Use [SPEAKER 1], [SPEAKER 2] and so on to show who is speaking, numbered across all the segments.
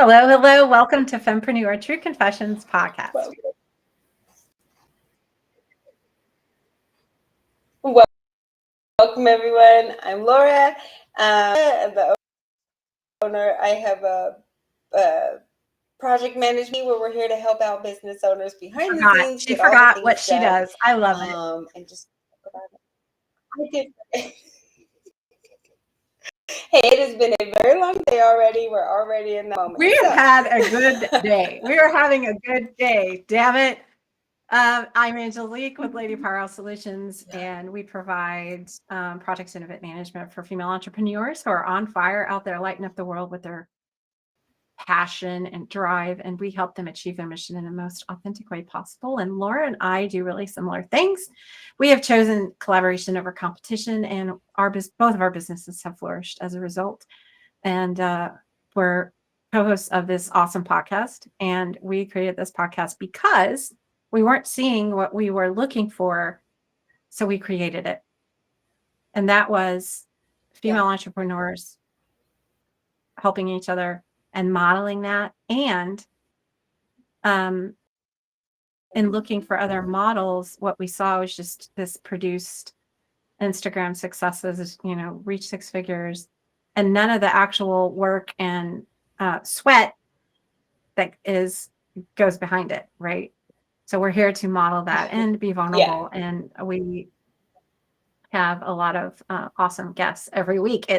[SPEAKER 1] Hello, hello. Welcome to Fempreneur True Confessions podcast.
[SPEAKER 2] Welcome everyone. I'm Laura, the owner. I have a project management where we're here to help out business owners behind the scenes.
[SPEAKER 1] She forgot what she does. I love it.
[SPEAKER 2] And just talk about it. I did. Hey, it has been a very long day already. We're already in the moment.
[SPEAKER 1] We have had a good day. We are having a good day. Damn it. I'm Angelique with Lady Powerhouse Solutions, and we provide projects and event management for female entrepreneurs who are on fire out there lighting up the world with their passion and drive, and we help them achieve their mission in the most authentic way possible. And Laura and I do really similar things. We have chosen collaboration over competition, and both of our businesses have flourished as a result. And we're co-hosts of this awesome podcast, and we created this podcast because we weren't seeing what we were looking for, so we created it. And that was female entrepreneurs helping each other and modeling that, and in looking for other models, what we saw was just this produced Instagram successes, reach six figures, and none of the actual work and sweat that goes behind it, right? So we're here to model that and be vulnerable, and we have a lot of awesome guests every week.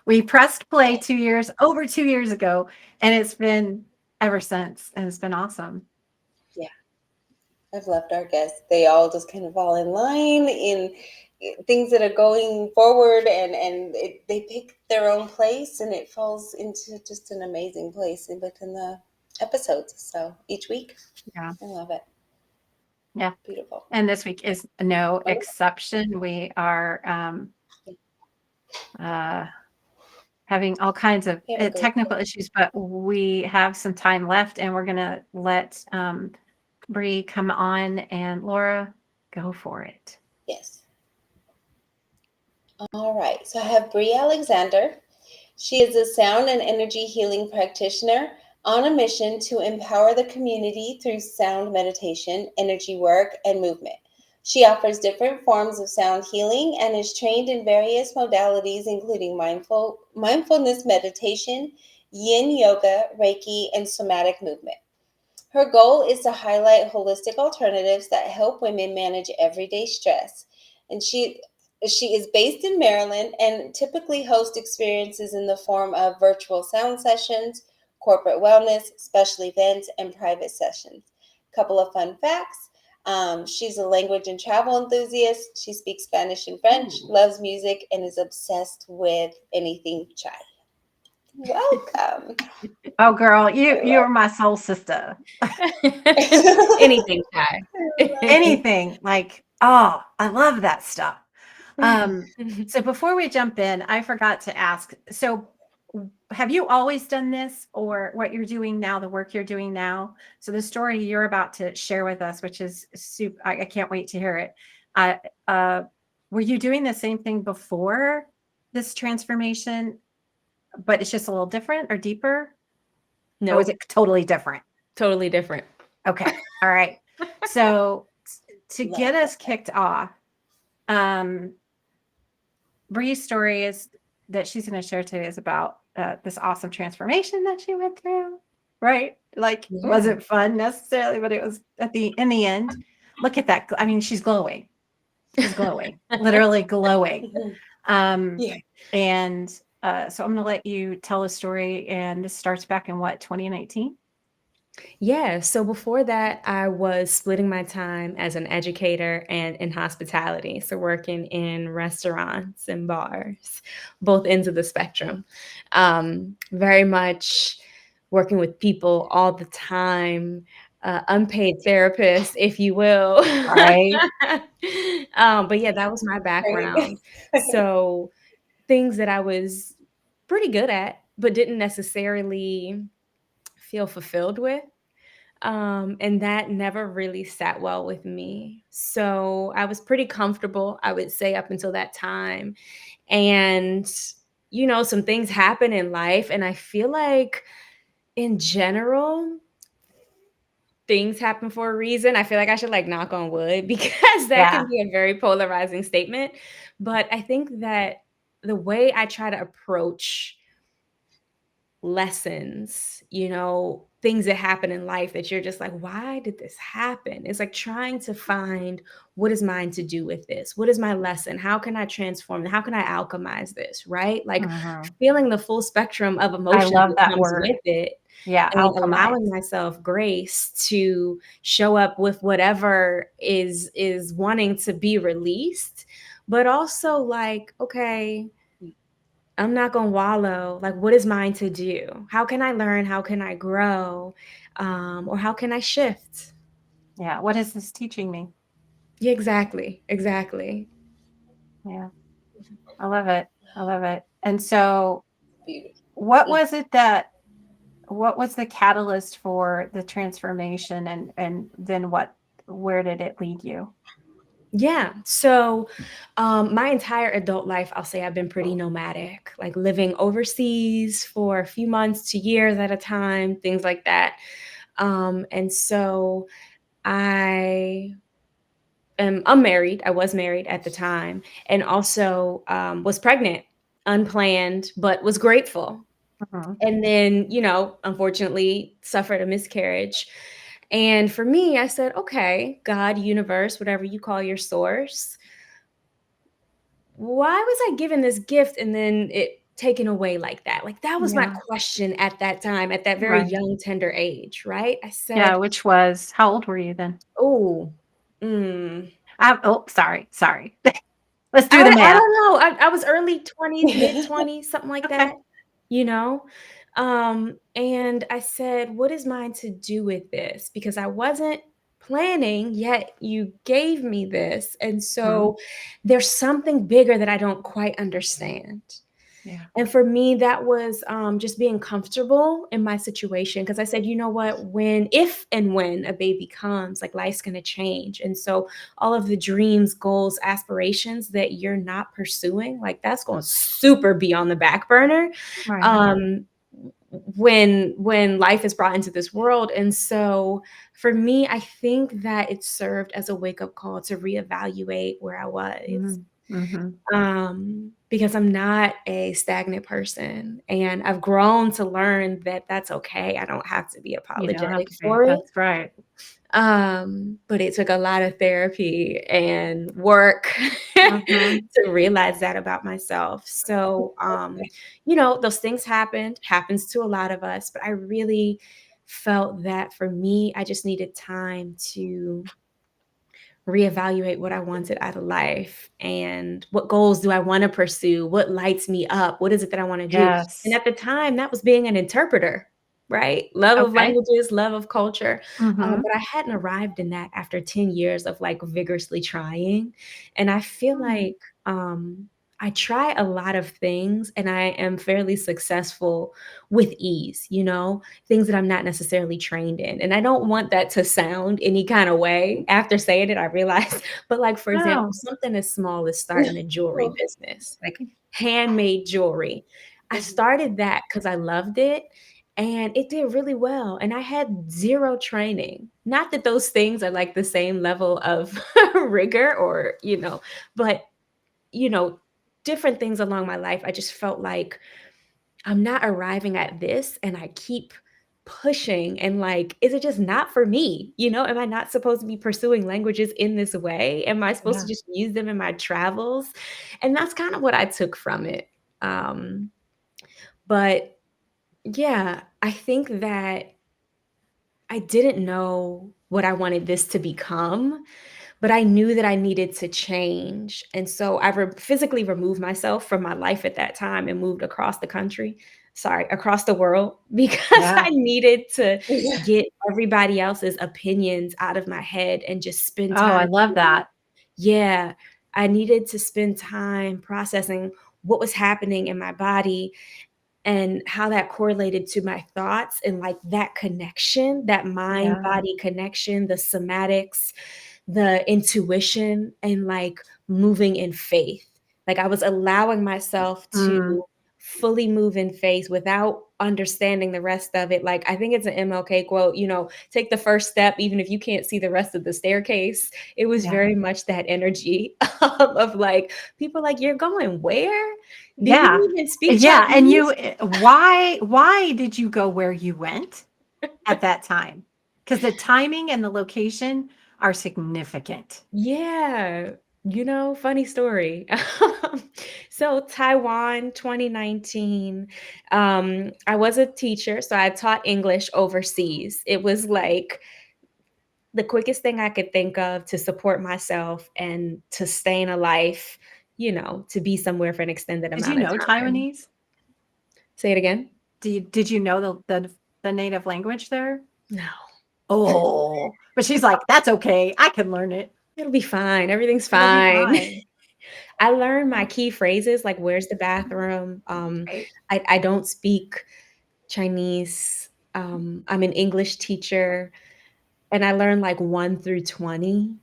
[SPEAKER 1] We pressed play over 2 years ago, and it's been ever since, and it's been awesome.
[SPEAKER 2] Yeah, I've loved our guests. They all just kind of fall in line in things that are going forward, and they pick their own place, and it falls into just an amazing place within the episodes. So each week, I love it.
[SPEAKER 1] Yeah.
[SPEAKER 2] Beautiful.
[SPEAKER 1] And this week is no exception. We are having all kinds of technical issues, but we have some time left, and we're going to let Bri come on, and Laura, go for it.
[SPEAKER 2] Yes. All right. So I have Bri Alexander. She is a sound and energy healing practitioner on a mission to empower the community through sound meditation, energy work, and movement. She offers different forms of sound healing and is trained in various modalities, including mindfulness meditation, yin yoga, Reiki, and somatic movement. Her goal is to highlight holistic alternatives that help women manage everyday stress. And she is based in Maryland and typically hosts experiences in the form of virtual sound sessions, corporate wellness, special events, and private sessions. Couple of fun facts. She's a language and travel enthusiast. She speaks Spanish and French, loves music, and is obsessed with anything chai. Welcome.
[SPEAKER 1] Oh, girl, you're my soul sister.
[SPEAKER 3] Anything chai.
[SPEAKER 1] Anything. I love that stuff. So before we jump in, I forgot to ask. So have you always done this, or what you're doing now, the work you're doing now? So the story you're about to share with us, which is super, I can't wait to hear it. Were you doing the same thing before this transformation, but it's just a little different or deeper?
[SPEAKER 3] No.
[SPEAKER 1] Or was it totally different?
[SPEAKER 3] Totally different.
[SPEAKER 1] Okay. All right. So to get us kicked off, Bri's story is that she's going to share today is about this awesome transformation that she went through, right? It wasn't fun necessarily, but it was in the end. Look at that. I mean, she's glowing. She's glowing, literally glowing. And so I'm going to let you tell a story, and this starts back in 2019?
[SPEAKER 3] Yeah. So before that, I was splitting my time as an educator and in hospitality. So working in restaurants and bars, both ends of the spectrum. Very much working with people all the time, unpaid therapist, if you will.
[SPEAKER 1] Right.
[SPEAKER 3] But yeah, that was my background. So things that I was pretty good at, but didn't necessarily feel fulfilled with. And that never really sat well with me. So I was pretty comfortable, I would say, up until that time. And, some things happen in life. And I feel like In general, things happen for a reason. I feel like I should like knock on wood because that
[SPEAKER 1] Yeah.
[SPEAKER 3] can be a very polarizing statement. But I think that the way I try to approach lessons, things that happen in life that you're just like, why did this happen? It's like trying to find what is mine to do with this? What is my lesson? How can I transform it? How can I alchemize this? Right? Like
[SPEAKER 1] Mhm.
[SPEAKER 3] feeling the full spectrum of
[SPEAKER 1] I
[SPEAKER 3] emotions
[SPEAKER 1] love
[SPEAKER 3] that
[SPEAKER 1] that
[SPEAKER 3] comes
[SPEAKER 1] word.
[SPEAKER 3] with it
[SPEAKER 1] Yeah,
[SPEAKER 3] and
[SPEAKER 1] alchemize.
[SPEAKER 3] allowing myself grace to show up with whatever is wanting to be released, but also like, okay, I'm not going to wallow. Like, what is mine to do? How can I learn? How can I grow? Or how can I shift?
[SPEAKER 1] Yeah. What is this teaching me?
[SPEAKER 3] Yeah, exactly. Exactly.
[SPEAKER 1] Yeah. I love it. I love it. And so
[SPEAKER 2] Beautiful.
[SPEAKER 1] what was the catalyst for the transformation, and then where did it lead you?
[SPEAKER 3] Yeah. So, my entire adult life, I'll say I've been pretty nomadic, like living overseas for a few months to years at a time, things like that. And so I am unmarried. I was married at the time, and also was pregnant, unplanned, but was grateful.
[SPEAKER 1] Mhm.
[SPEAKER 3] And then, unfortunately suffered a miscarriage. And for me, I said, okay, God, universe, whatever you call your source, why was I given this gift and then it taken away like that? Like that was my
[SPEAKER 1] Yeah.
[SPEAKER 3] question at that time, at that very
[SPEAKER 1] Right.
[SPEAKER 3] young, tender age, right? I
[SPEAKER 1] Yeah,
[SPEAKER 3] said,
[SPEAKER 1] which was how old were you then?
[SPEAKER 3] oh, mm,
[SPEAKER 1] Oh, sorry. Sorry. Let's do the
[SPEAKER 3] I
[SPEAKER 1] math.
[SPEAKER 3] don't know. I was early 20s, mid 20s, something like
[SPEAKER 1] Okay.
[SPEAKER 3] that, you know? And I said, what is mine to do with this? Because I wasn't planning, yet you gave me this. And
[SPEAKER 1] Mhm.
[SPEAKER 3] so there's something bigger that I don't quite understand.
[SPEAKER 1] Yeah.
[SPEAKER 3] And for me, that was just being comfortable in my situation because I said, you know what, if and when a baby comes, like life's going to change. And so all of the dreams, goals, aspirations that you're not pursuing, like that's going to super be on the back burner
[SPEAKER 1] Right.
[SPEAKER 3] um, when life is brought into this world. And so for me, I think that it served as a wake up call to reevaluate where I was,
[SPEAKER 1] Mhm. Mhm.
[SPEAKER 3] because I'm not a stagnant person, and I've grown to learn that that's okay. I don't have to be
[SPEAKER 1] You don't have
[SPEAKER 3] apologetic
[SPEAKER 1] to be.
[SPEAKER 3] for it.
[SPEAKER 1] That's right.
[SPEAKER 3] But it took a lot of therapy and work
[SPEAKER 1] Mhm.
[SPEAKER 3] to realize that about myself. So, those things happens to a lot of us, but I really felt that for me, I just needed time to reevaluate what I wanted out of life and what goals do I want to pursue? What lights me up? What is it that I want to do? And
[SPEAKER 1] Yes.
[SPEAKER 3] at the time, that was being an interpreter, right? Love of
[SPEAKER 1] Okay.
[SPEAKER 3] languages, love of culture.
[SPEAKER 1] Mhm.
[SPEAKER 3] But I hadn't arrived in that after 10 years of like vigorously trying. And I feel
[SPEAKER 1] Mm.
[SPEAKER 3] like I try a lot of things and I am fairly successful with ease, things that I'm not necessarily trained in. And I don't want that to sound any kind of way. After saying it, I realize, but like, for example,
[SPEAKER 1] Oh.
[SPEAKER 3] something as small as starting a jewelry business, like handmade jewelry. I started that because I loved it and it did really well. And I had zero training. Not that those things are like the same level of rigor but, you know, different things along my life. I just felt like I'm not arriving at this and I keep pushing and like, is it just not for me? Am I not supposed to be pursuing languages in this way? Am I supposed to
[SPEAKER 1] Yeah.
[SPEAKER 3] just use them in my travels? And that's kind of what I took from it. But yeah, I think that I didn't know what I wanted this to become, but I knew that I needed to change. And so I physically removed myself from my life at that time and moved across the world because
[SPEAKER 1] Yeah.
[SPEAKER 3] I needed to
[SPEAKER 2] Yeah.
[SPEAKER 3] get everybody else's opinions out of my head and just spend
[SPEAKER 1] Oh, I
[SPEAKER 3] time.
[SPEAKER 1] love that.
[SPEAKER 3] Yeah, I needed to spend time processing what was happening in my body and how that correlated to my thoughts and like that connection, that mind
[SPEAKER 1] Yeah.
[SPEAKER 3] body connection, the somatics, the intuition, and like moving in faith. Like I was allowing myself to
[SPEAKER 1] Mm.
[SPEAKER 3] fully move in faith without understanding the rest of it. Like, I think it's an MLK quote, take the first step, even if you can't see the rest of the staircase. It was
[SPEAKER 1] Yeah.
[SPEAKER 3] very much that energy of like, people like, you're going where? Do
[SPEAKER 1] Yeah.
[SPEAKER 3] you even speak
[SPEAKER 1] Yeah. And
[SPEAKER 3] Chinese?
[SPEAKER 1] why did you go where you went at that time? Because the timing and the location are significant.
[SPEAKER 3] Yeah. Funny story. So Taiwan 2019, I was a teacher, so I taught English overseas. It was like the quickest thing I could think of to support myself and to sustain a life, to be somewhere for an extended
[SPEAKER 1] Did you
[SPEAKER 3] amount of
[SPEAKER 1] know
[SPEAKER 3] time.
[SPEAKER 1] Taiwanese?
[SPEAKER 3] Say it again?
[SPEAKER 1] Did you know the native language there?
[SPEAKER 3] No.
[SPEAKER 1] Oh, but she's like, that's okay. I can learn it.
[SPEAKER 3] It'll be fine. Everything's
[SPEAKER 1] It'll be
[SPEAKER 3] fine.
[SPEAKER 1] fine.
[SPEAKER 3] I learned my key phrases like where's the bathroom?
[SPEAKER 1] Right.
[SPEAKER 3] I don't speak Chinese. I'm an English teacher and I learned like 1 through 20.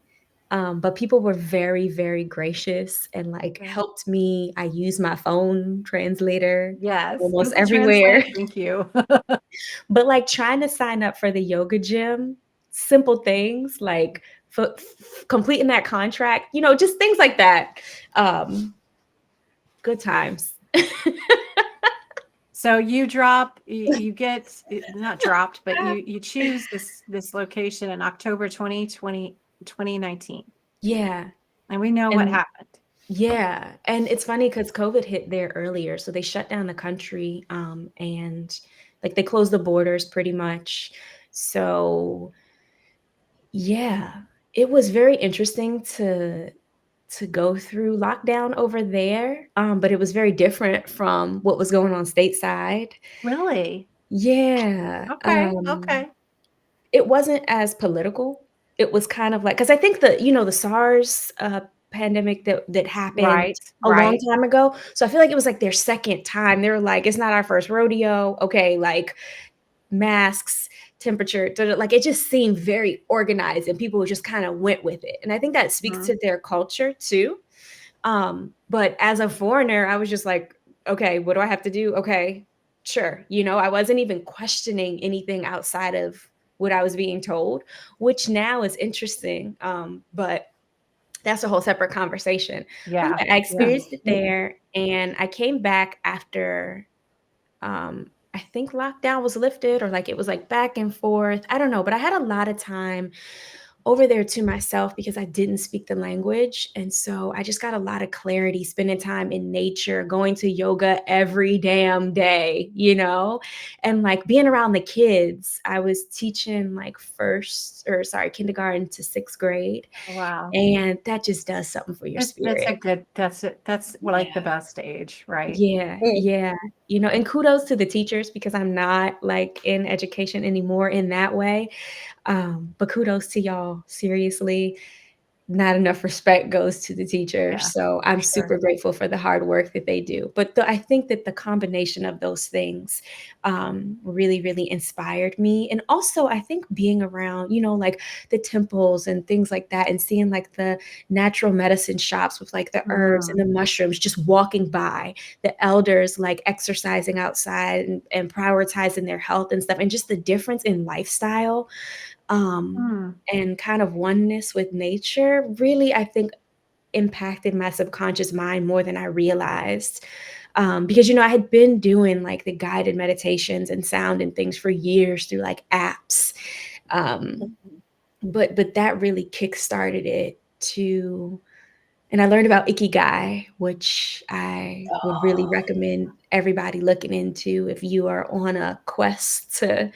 [SPEAKER 3] But people were very, very gracious and like
[SPEAKER 1] Good.
[SPEAKER 3] helped me. I use my phone translator
[SPEAKER 1] Yes.
[SPEAKER 3] almost
[SPEAKER 1] Google
[SPEAKER 3] everywhere.
[SPEAKER 1] Translate. Thank you.
[SPEAKER 3] But like trying to sign up for the yoga gym, simple things like completing that contract, just things like that. Good times.
[SPEAKER 1] So you get not dropped, but you choose this location in October 2019.
[SPEAKER 3] Yeah.
[SPEAKER 1] And we know what
[SPEAKER 3] And
[SPEAKER 1] happened.
[SPEAKER 3] yeah. And it's funny because COVID hit there earlier. So they shut down the country, and like they closed the borders pretty much. So yeah, it was very interesting to go through lockdown over there. But it was very different from what was going on stateside.
[SPEAKER 1] Really?
[SPEAKER 3] Yeah.
[SPEAKER 1] Okay. Okay.
[SPEAKER 3] It wasn't as political. It was kind of like, because I think the SARS pandemic that happened
[SPEAKER 1] Right.
[SPEAKER 3] a long
[SPEAKER 1] Right.
[SPEAKER 3] time ago. So I feel like it was like their second time. They were like, it's not our first rodeo. Okay, like masks, temperature, like it just seemed very organized and people just kind of went with it. And I think that speaks
[SPEAKER 1] Mhm.
[SPEAKER 3] to their culture too. But as a foreigner, I was just like, okay, what do I have to do? Okay, sure. I wasn't even questioning anything outside of what I was being told, which now is interesting. But that's a whole separate conversation. But
[SPEAKER 1] Yeah.
[SPEAKER 3] yeah, I
[SPEAKER 1] Yeah.
[SPEAKER 3] experienced it there and I came back after I think lockdown was lifted or like it was like back and forth. I don't know, but I had a lot of time over there to myself because I didn't speak the language. And so I just got a lot of clarity spending time in nature, going to yoga every damn day, and like being around the kids. I was teaching like kindergarten to 6th grade.
[SPEAKER 1] Oh, wow.
[SPEAKER 3] And that just does something for your
[SPEAKER 1] That's a
[SPEAKER 3] spirit.
[SPEAKER 1] good, that's it. That's like the
[SPEAKER 3] Yeah.
[SPEAKER 1] best age, right?
[SPEAKER 3] Yeah,
[SPEAKER 2] Mm.
[SPEAKER 3] yeah. And kudos to the teachers because I'm not like in education anymore in that way. But kudos to y'all. Seriously, not enough respect goes to the teachers.
[SPEAKER 1] Yeah,
[SPEAKER 3] So
[SPEAKER 1] for
[SPEAKER 3] I'm
[SPEAKER 1] sure.
[SPEAKER 3] super grateful for the hard work that they do. But I think that the combination of those things really, really inspired me. And also, I think being around, like the temples and things like that, and seeing like the natural medicine shops with like the herbs and
[SPEAKER 1] Mm.
[SPEAKER 3] the mushrooms, just walking by, the elders like exercising outside and prioritizing their health and stuff, and just the difference in lifestyle
[SPEAKER 1] Mm.
[SPEAKER 3] and kind of oneness with nature really, I think, impacted my subconscious mind more than I realized. Because, I had been doing like the guided meditations and sound and things for years through like apps. Um, but that really kickstarted it to, and I learned about Ikigai, which I would really
[SPEAKER 2] Oh,
[SPEAKER 3] recommend everybody looking into if you are on a quest to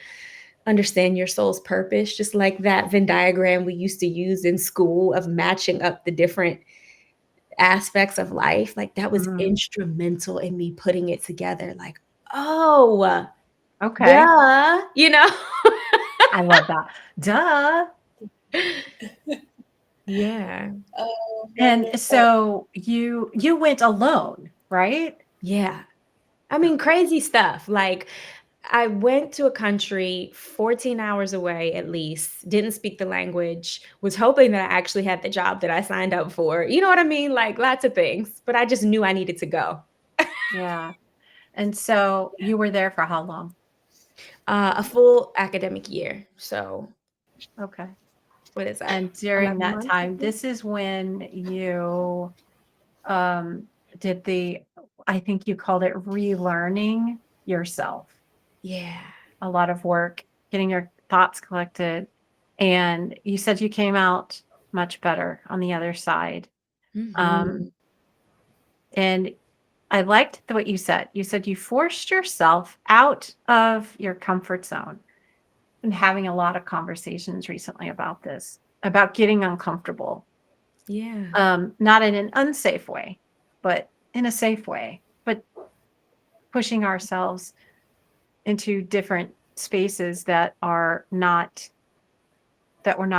[SPEAKER 3] understand your soul's purpose, just like that Venn diagram we used to use in school of matching up the different aspects of life. Like that was
[SPEAKER 1] Mm.
[SPEAKER 3] instrumental in me putting it together. Like, oh,
[SPEAKER 1] Okay.
[SPEAKER 3] duh,
[SPEAKER 1] I love that. Duh.
[SPEAKER 3] Yeah.
[SPEAKER 2] oh,
[SPEAKER 1] And
[SPEAKER 2] wonderful.
[SPEAKER 1] so you went alone, right?
[SPEAKER 3] Yeah. I mean, crazy stuff. Like, I went to a country 14 hours away at least, didn't speak the language, was hoping that I actually had the job that I signed up for. You know what I mean? Like lots of things, but I just knew I needed to go.
[SPEAKER 1] Yeah. And so you were there for how long?
[SPEAKER 3] A full academic year. So
[SPEAKER 1] Okay.
[SPEAKER 3] what is that?
[SPEAKER 1] And during
[SPEAKER 3] 11
[SPEAKER 1] that
[SPEAKER 3] months, I
[SPEAKER 1] time,
[SPEAKER 3] think?
[SPEAKER 1] this is when you did I think you called it relearning yourself.
[SPEAKER 3] Yeah.
[SPEAKER 1] A lot of work, getting your thoughts collected. And you said you came out much better on the other side.
[SPEAKER 3] Mhm.
[SPEAKER 1] Um, and I liked what you said. You said you forced yourself out of your comfort zone. And having a lot of conversations recently about this, about getting uncomfortable.
[SPEAKER 3] Yeah.
[SPEAKER 1] Not in an unsafe way, but in a safe way, but pushing ourselves into different spaces that we're not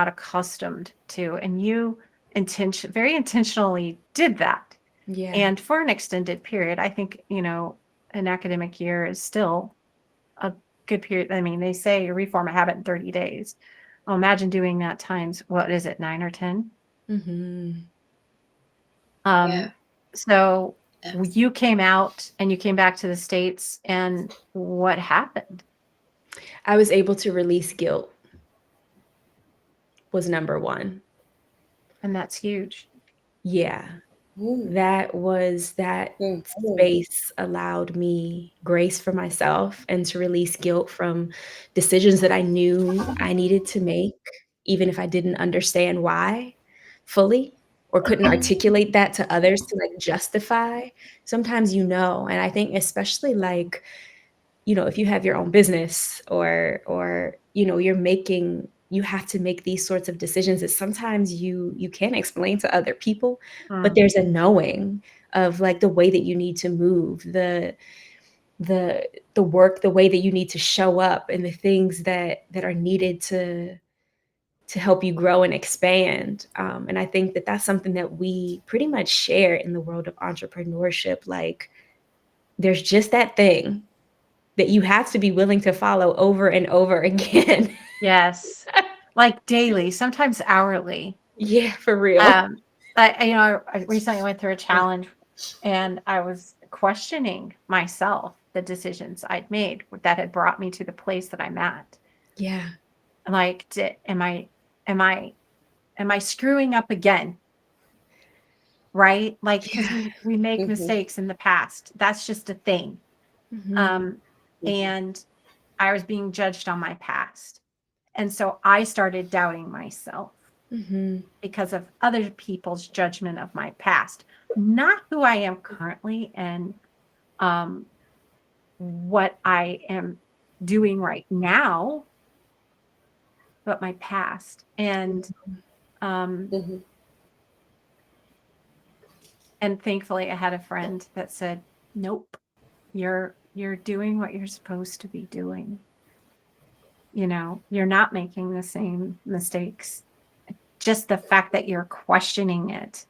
[SPEAKER 1] accustomed to. And you very intentionally did that.
[SPEAKER 3] Yeah.
[SPEAKER 1] And for an extended period, I think, an academic year is still a good period. I mean, they say reform a habit in 30 days. Well, imagine doing that times, what is it, 9 or 10?
[SPEAKER 3] Mhm.
[SPEAKER 2] Yeah,
[SPEAKER 1] So
[SPEAKER 2] absolutely.
[SPEAKER 1] you came out and you came back to the States, and what happened?
[SPEAKER 3] I was able to release guilt was number 1.
[SPEAKER 1] And that's huge.
[SPEAKER 3] Yeah.
[SPEAKER 2] Mm,
[SPEAKER 3] That
[SPEAKER 2] mhm,
[SPEAKER 3] space allowed me grace for myself and to release guilt from decisions that I knew I needed to make, even if I didn't understand why fully or couldn't articulate that to others to, like, justify. Sometimes and I think especially, like, if you have your own business or you have to make these sorts of decisions that sometimes you can't explain to other people, but
[SPEAKER 1] Mm,
[SPEAKER 3] there's a knowing of, like, the way that you need to move, the the work, the way that you need to show up, and the things that are needed to help you grow and expand. And I think that that's something that we pretty much share in the world of entrepreneurship. Like, there's just that thing that you have to be willing to follow over and over again.
[SPEAKER 1] yes. Like daily, sometimes hourly.
[SPEAKER 3] Yeah, for real.
[SPEAKER 1] Um, I recently went through a challenge and I was questioning myself, the decisions I'd made that had brought me to the place that I'm at.
[SPEAKER 3] Yeah.
[SPEAKER 1] Like, am I, am I screwing up again? Right? Like, because
[SPEAKER 3] Yeah.
[SPEAKER 1] we make
[SPEAKER 2] mhm,
[SPEAKER 1] mistakes in the past. That's just a thing.
[SPEAKER 3] Mhm.
[SPEAKER 1] Um,
[SPEAKER 2] mhm.
[SPEAKER 1] and I was being judged on my past. And so I started doubting myself
[SPEAKER 3] Mhm.
[SPEAKER 1] because of other people's judgment of my past, not who I am currently and um, what I am doing right now, but my past. Um,
[SPEAKER 2] Mhm.
[SPEAKER 1] and thankfully, I had a friend that said, "Nope, you're doing what you're supposed to be doing. You're not making the same mistakes. Just the fact that you're questioning it,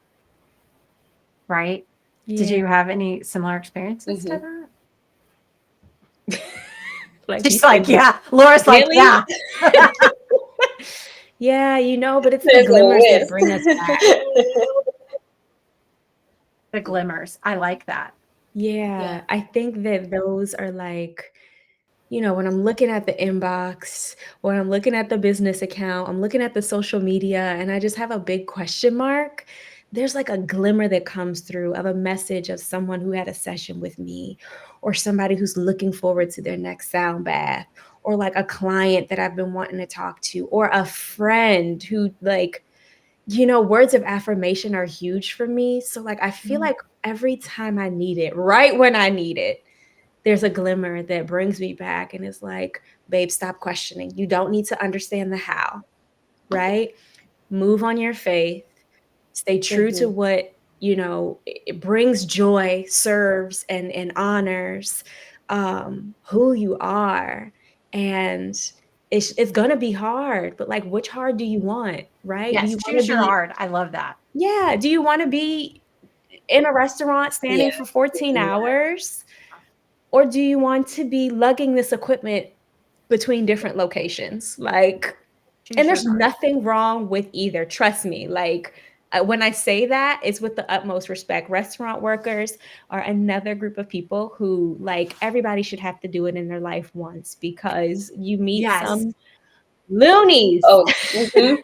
[SPEAKER 1] right?" Did
[SPEAKER 3] Yeah.
[SPEAKER 1] you have any similar experiences to
[SPEAKER 2] Mhm.
[SPEAKER 1] that?
[SPEAKER 3] Like, you
[SPEAKER 1] She's
[SPEAKER 3] said,
[SPEAKER 1] like, yeah. Laura's like,
[SPEAKER 3] really?
[SPEAKER 1] yeah.
[SPEAKER 3] Yeah, but it's the
[SPEAKER 2] There's a
[SPEAKER 3] glimmers that
[SPEAKER 2] list.
[SPEAKER 3] bring us back.
[SPEAKER 1] The glimmers. I like that.
[SPEAKER 3] Yeah,
[SPEAKER 2] Yeah.
[SPEAKER 3] I think that those are like, when I'm looking at the inbox, or I'm looking at the business account, I'm looking at the social media, and I just have a big question mark. There's like a glimmer that comes through of a message of someone who had a session with me, or somebody who's looking forward to their next sound bath, or like a client that I've been wanting to talk to, or a friend who, like, words of affirmation are huge for me. So, like, I feel
[SPEAKER 1] Mm.
[SPEAKER 3] like every time I need it, right when I need it, there's a glimmer that brings me back and is like, babe, stop questioning. You don't need to understand the how, right? Move on your faith, stay true to
[SPEAKER 2] Mhm.
[SPEAKER 3] what, it brings joy, serves, and honors who you are. And it's gonna be hard, but, like, which hard do you want, right? Do
[SPEAKER 1] Yes.
[SPEAKER 3] you want to
[SPEAKER 1] Choose your
[SPEAKER 3] be
[SPEAKER 1] art. I love that.
[SPEAKER 3] Yeah, do you want to be in a restaurant
[SPEAKER 2] Yeah.
[SPEAKER 3] standing for 14
[SPEAKER 2] Mhm.
[SPEAKER 3] hours? Or do you want to be lugging this equipment between different locations? Like, and
[SPEAKER 1] Choose your
[SPEAKER 3] there's
[SPEAKER 1] art.
[SPEAKER 3] nothing wrong with either, trust me. Like, when I say that, it's with the utmost respect. Restaurant workers are another group of people who, like, everybody should have to do it in their life once, because you meet
[SPEAKER 1] Yes.
[SPEAKER 3] some loonies.
[SPEAKER 2] Oh, mhm.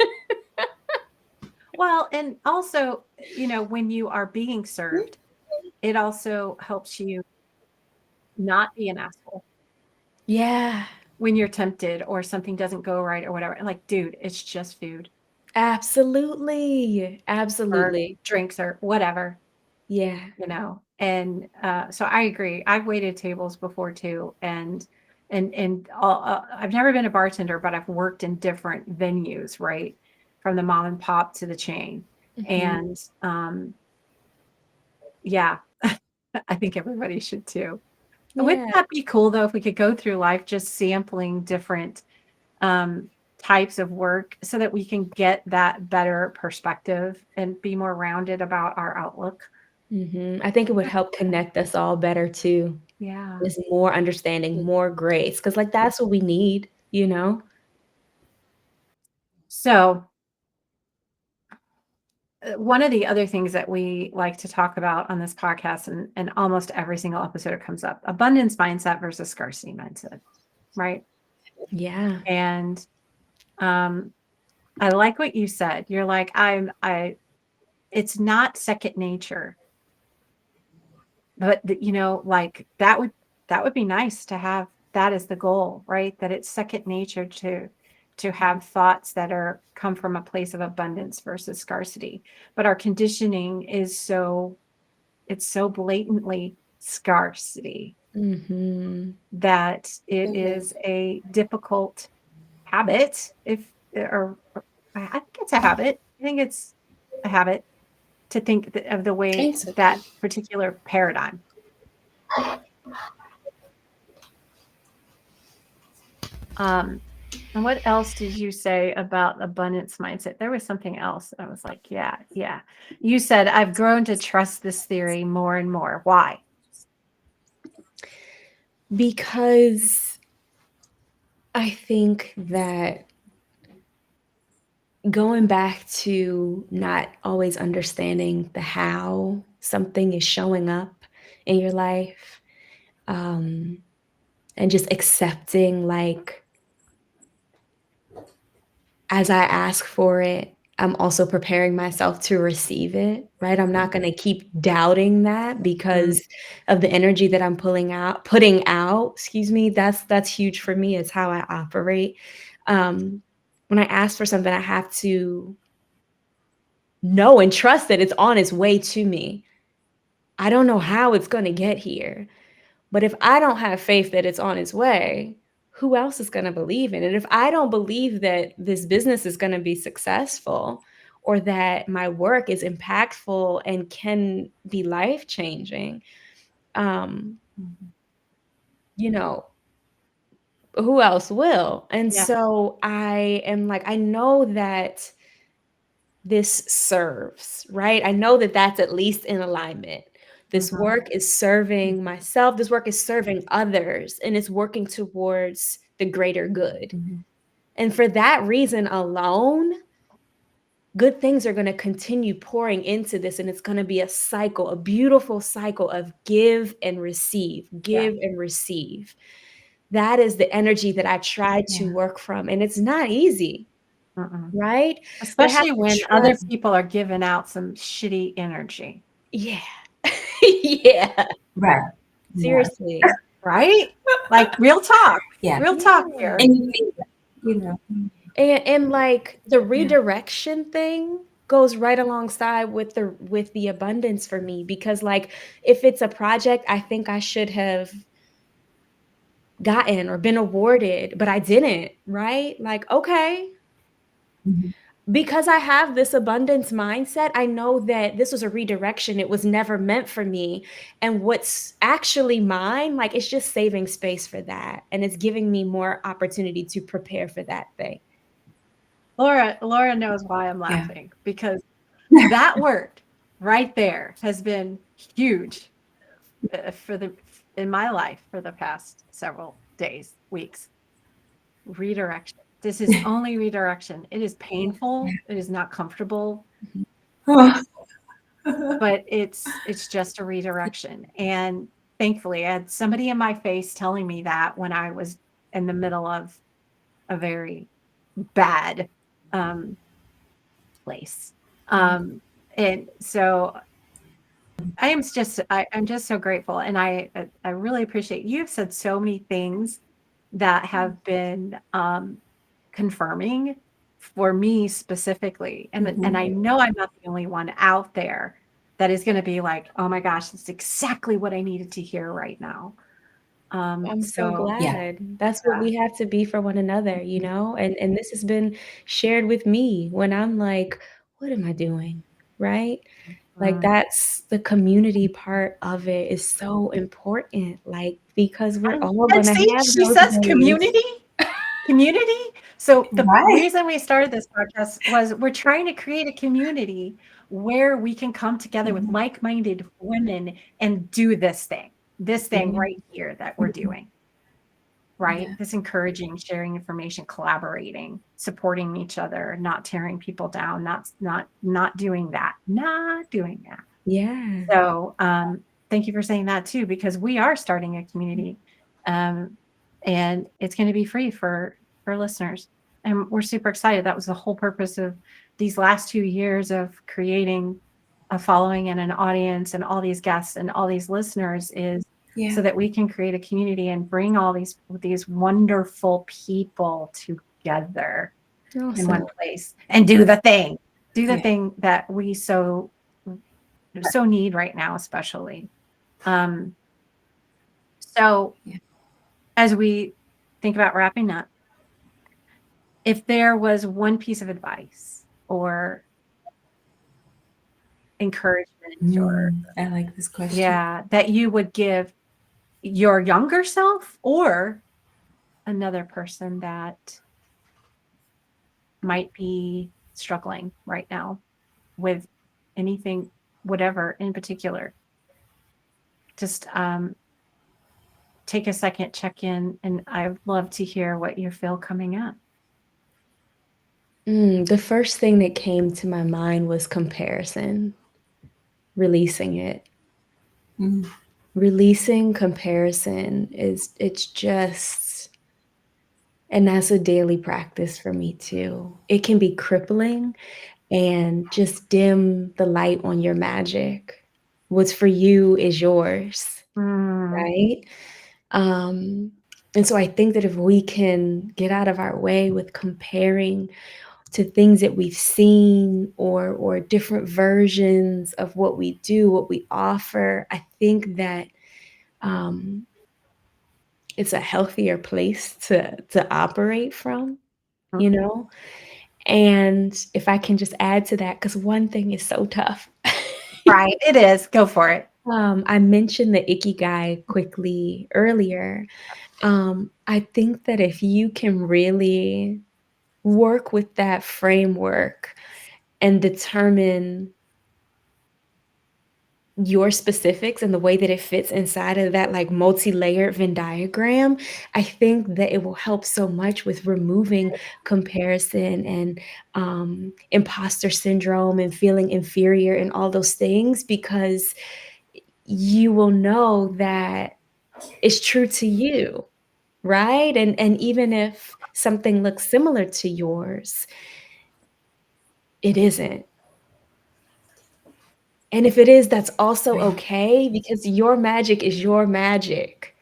[SPEAKER 1] Well, and also, when you are being served, it also helps you not be an asshole
[SPEAKER 3] Yeah,
[SPEAKER 1] when you're tempted or something doesn't go right or whatever. Like, dude, it's just food
[SPEAKER 3] absolutely.
[SPEAKER 1] or
[SPEAKER 3] Absolutely.
[SPEAKER 1] drinks or whatever,
[SPEAKER 3] Yeah.
[SPEAKER 1] And so I agree. I've waited tables before too, and I've never been a bartender, but I've worked in different venues, right, from the mom and pop to the chain,
[SPEAKER 3] Mhm.
[SPEAKER 1] and yeah, I think everybody should too. Wouldn't
[SPEAKER 3] Yeah.
[SPEAKER 1] that be cool though if we could go through life just sampling different um, types of work so that we can get that better perspective and be more rounded about our outlook?
[SPEAKER 3] I think it would help connect us all better too.
[SPEAKER 1] Yeah.
[SPEAKER 3] There's more understanding, more grace, because, like, that's what we need, you know?
[SPEAKER 1] So, one of the other things that we like to talk about on this podcast, and almost every single episode it comes up, abundance mindset versus scarcity mindset, right?
[SPEAKER 3] Yeah.
[SPEAKER 1] And um, I like what you said. You're like, it's not second nature, but like that would be nice to have that as the goal, right? That it's second nature to have thoughts that are come from a place of abundance versus scarcity. But our conditioning is it's so blatantly scarcity
[SPEAKER 3] Mhm.
[SPEAKER 1] that it
[SPEAKER 2] Mhm.
[SPEAKER 1] is a difficult habit, if or I think it's a habit. I think it's a habit to think of the
[SPEAKER 2] I
[SPEAKER 1] way
[SPEAKER 2] think so too.
[SPEAKER 1] that particular paradigm. Um, and what else did you say about abundance mindset? There was something else. I was like, yeah, yeah. You said, I've grown to trust this theory more and more. Why?
[SPEAKER 3] Because I think that going back to not always understanding the how something is showing up in your life, um, and just accepting, like, as I ask for it, I'm also preparing myself to receive it, right? I'm not gonna keep doubting that
[SPEAKER 1] Mm,
[SPEAKER 3] because of the energy that I'm putting out, excuse me. That's huge for me. It's how I operate. Um, when I ask for something, I have to know and trust that it's on its way to me. I don't know how it's gonna get here, but if I don't have faith that it's on its way, who else is gonna believe in it? If I don't believe that this business is gonna be successful, or that my work is impactful and can be life-changing, um,
[SPEAKER 1] mhm.
[SPEAKER 3] you know, who else will? And
[SPEAKER 1] Yeah.
[SPEAKER 3] so I am like, I know that this serves, right? I know that that's at least in alignment. This
[SPEAKER 1] Mhm,
[SPEAKER 3] work is serving myself, this work is serving others, and it's working towards the greater good.
[SPEAKER 1] mhm.
[SPEAKER 3] And for that reason alone, good things are going to continue pouring into this, and it's going to be a cycle, a beautiful cycle of give and receive,
[SPEAKER 1] Yeah.
[SPEAKER 3] give and receive. That is the energy that I try to
[SPEAKER 1] Yeah.
[SPEAKER 3] work from, and it's not easy,
[SPEAKER 1] Mm-mm.
[SPEAKER 3] right? But I have
[SPEAKER 1] Especially
[SPEAKER 3] to
[SPEAKER 1] when other
[SPEAKER 3] trust.
[SPEAKER 1] people are giving out some shitty energy,
[SPEAKER 3] Yeah. Yeah.
[SPEAKER 4] Right. Yeah.
[SPEAKER 3] Seriously.
[SPEAKER 1] right? Like
[SPEAKER 4] Yeah.
[SPEAKER 1] real talk
[SPEAKER 3] Yeah.
[SPEAKER 1] here.
[SPEAKER 4] And you feel that, you know.
[SPEAKER 3] And, like, the
[SPEAKER 4] Yeah.
[SPEAKER 3] redirection thing goes right alongside with the abundance for me, because, like, if it's a project I think I should have gotten or been awarded, but I didn't, right? Like, okay,
[SPEAKER 4] Mhm.
[SPEAKER 3] because I have this abundance mindset, I know that this was a redirection. It was never meant for me. And what's actually mine, like, it's just saving space for that. And it's giving me more opportunity to prepare for that thing.
[SPEAKER 1] Laura knows why I'm
[SPEAKER 4] Yeah.
[SPEAKER 1] laughing, because that word right there has been huge for the in my life for the past several days, weeks. Redirection. This is only redirection. It is
[SPEAKER 4] Yeah.
[SPEAKER 1] painful. It is not comfortable.
[SPEAKER 3] Mhm.
[SPEAKER 4] Oh.
[SPEAKER 1] but it's just a redirection. And thankfully, I had somebody in my face telling me that when I was in the middle of a very bad place. And so I'm just so grateful, and I really appreciate you've said so many things that have been confirming for me specifically, and I know I'm not the only one out there that is going to be like, oh my gosh, that's exactly what I needed to hear right now.
[SPEAKER 3] I'm so
[SPEAKER 1] So
[SPEAKER 4] Yeah.
[SPEAKER 3] glad. That's what we have to be for one another, you know? And this has been shared with me when I'm like, what am I doing? Right? Like that's the community part of it is so important. Like because we're all
[SPEAKER 1] and
[SPEAKER 3] gonna
[SPEAKER 1] see,
[SPEAKER 3] have
[SPEAKER 1] she
[SPEAKER 3] those
[SPEAKER 1] says
[SPEAKER 3] days.
[SPEAKER 1] community. So the
[SPEAKER 4] Right.
[SPEAKER 1] reason we started this podcast was we're trying to create a community where we can come together with like-minded women and do this thing
[SPEAKER 3] Yeah.
[SPEAKER 1] right here that we're doing, right?
[SPEAKER 4] Yeah.
[SPEAKER 1] This encouraging, sharing information, collaborating, supporting each other, not tearing people down, not doing that, not doing that.
[SPEAKER 3] Yeah.
[SPEAKER 1] So thank you for saying that too, because we are starting a community, and it's going to be free for listeners, and we're super excited. That was the whole purpose of these last 2 years of creating a following and an audience, and all these guests and all these listeners is
[SPEAKER 4] Yeah.
[SPEAKER 1] so that we can create a community and bring all these wonderful people together in
[SPEAKER 3] Awesome.
[SPEAKER 1] one place and do the thing
[SPEAKER 4] Yeah.
[SPEAKER 1] that we so need right now, especially. Um, so
[SPEAKER 4] Yeah.
[SPEAKER 1] as we think about wrapping up, if there was one piece of advice or encouragement or
[SPEAKER 4] I like this question.
[SPEAKER 1] yeah, that you would give your younger self or another person that might be struggling right now with anything, whatever in particular, just take a second, check in, and I'd love to hear what you feel coming up.
[SPEAKER 3] The first thing that came to my mind was comparison, releasing it.
[SPEAKER 4] Mm.
[SPEAKER 3] Releasing comparison it's just, and that's a daily practice for me too. It can be crippling and just dim the light on your magic. What's for you is yours, right? And so I think that if we can get out of our way with comparing to things that we've seen or different versions of what we do, what we offer, I think that it's a healthier place to operate from, you know? And if I can just add to that, because one thing is so tough.
[SPEAKER 1] Right, it is. Go for it.
[SPEAKER 3] I mentioned the ikigai quickly earlier. I think that if you can really work with that framework and determine your specifics and the way that it fits inside of that like multi-layered Venn diagram, I think that it will help so much with removing comparison and imposter syndrome and feeling inferior and all those things, because you will know that it's true to you, right? And even if something looks similar to yours, it isn't. And if it is, that's also okay, because your magic is your magic.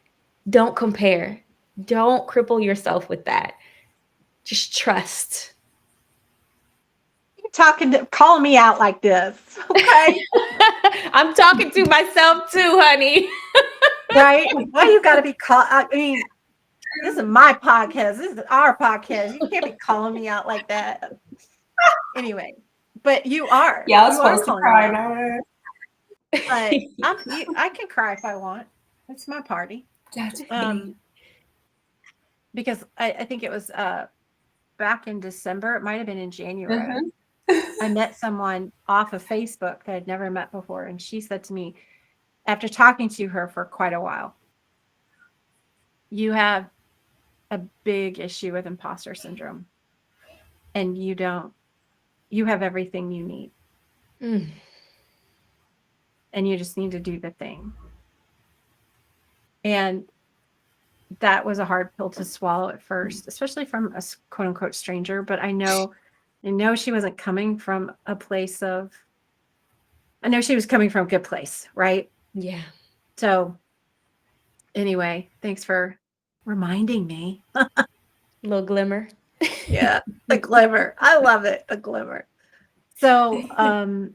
[SPEAKER 3] Don't compare. Don't cripple yourself with that. Just trust.
[SPEAKER 1] You're calling me out like this, okay?
[SPEAKER 3] I'm talking to myself too, honey.
[SPEAKER 1] Right? Why you got to be called? I mean, this is my podcast. This is our podcast. You can't be calling me out like that. Anyway, but you are.
[SPEAKER 4] Y'all
[SPEAKER 1] You are
[SPEAKER 4] supposed to
[SPEAKER 1] calling me
[SPEAKER 4] cry
[SPEAKER 1] out.
[SPEAKER 4] now.
[SPEAKER 1] But I can cry if I want. It's my party.
[SPEAKER 4] That's funny.
[SPEAKER 1] Because I think it was back in December. It might have been in January. I met someone off of Facebook that I'd never met before, and she said to me, after talking to her for quite a while, you have a big issue with imposter syndrome, and you have everything you need.
[SPEAKER 3] Mm.
[SPEAKER 1] And you just need to do the thing. And that was a hard pill to swallow at first, especially from a quote unquote stranger. But I know she wasn't coming from a place of, I know she was coming from a good place, right?
[SPEAKER 3] Yeah.
[SPEAKER 1] So anyway, thanks for reminding me.
[SPEAKER 3] Little glimmer.
[SPEAKER 1] Yeah, the glimmer. I love it, the glimmer. So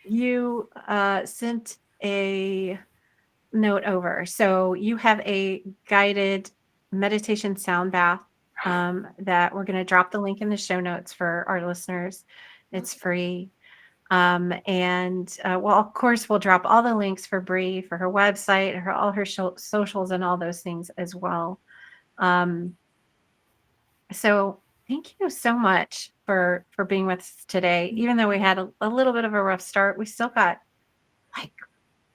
[SPEAKER 1] you sent a note over. So you have a guided meditation sound bath that we're going to drop the link in the show notes for our listeners. It's free. And well, of course, we'll drop all the links for Bri, for her website, all her socials, and all those things as well. So thank you so much for being with us today. Even though we had a little bit of a rough start, we still got like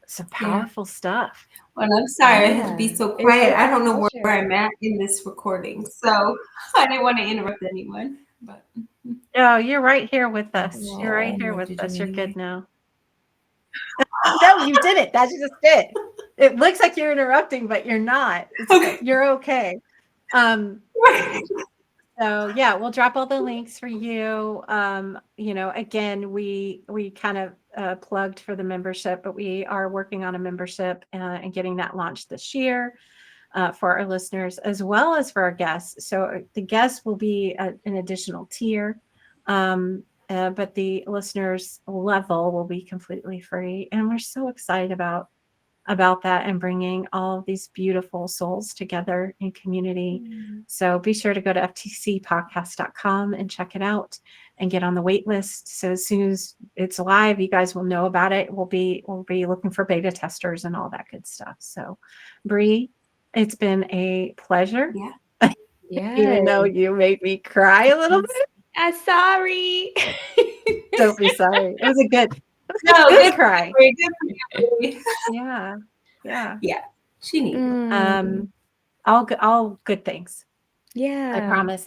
[SPEAKER 1] some powerful stuff.
[SPEAKER 4] Well, I'm sorry I had to be so quiet.
[SPEAKER 3] It's
[SPEAKER 4] I don't know
[SPEAKER 3] pleasure.
[SPEAKER 4] where I'm at in this recording, so I didn't want to interrupt anyone. But
[SPEAKER 1] Oh, you're right here with us.
[SPEAKER 4] Yeah,
[SPEAKER 1] You're right
[SPEAKER 4] I
[SPEAKER 1] here with
[SPEAKER 4] interrupted you
[SPEAKER 1] us. You're
[SPEAKER 4] anyway.
[SPEAKER 1] good now. No, you did it. That's just it. It looks like you're interrupting, but you're not.
[SPEAKER 4] Okay.
[SPEAKER 1] You're okay. So yeah, we'll drop all the links for you. Again, we kind of plugged for the membership, but we are working on a membership and getting that launched this year for our listeners as well as for our guests. So the guests will be an additional tier, but the listeners level will be completely free, and we're so excited about that and bringing all of these beautiful souls together in community. So be sure to go to ftcpodcast.com and check it out and get on the wait list. So as soon as it's live, you guys will know about it. We'll be looking for beta testers and all that good stuff. So Bri, it's been a pleasure.
[SPEAKER 4] Yeah.
[SPEAKER 3] Yeah.
[SPEAKER 1] Even though you made me cry a little bit.
[SPEAKER 3] I'm sorry.
[SPEAKER 1] Don't be sorry. It was a good cry.
[SPEAKER 4] Good.
[SPEAKER 1] Yeah. Yeah.
[SPEAKER 4] Yeah, she needs it.
[SPEAKER 1] All good things.
[SPEAKER 3] Yeah.
[SPEAKER 1] I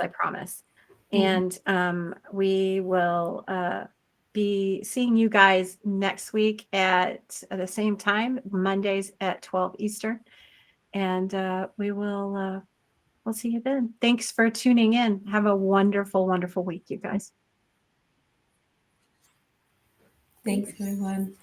[SPEAKER 1] promise. And we will be seeing you guys next week at the same time, Mondays at 12 Eastern. And we'll see you then. Thanks for tuning in. Have a wonderful, wonderful week, you guys.
[SPEAKER 4] Thanks, everyone.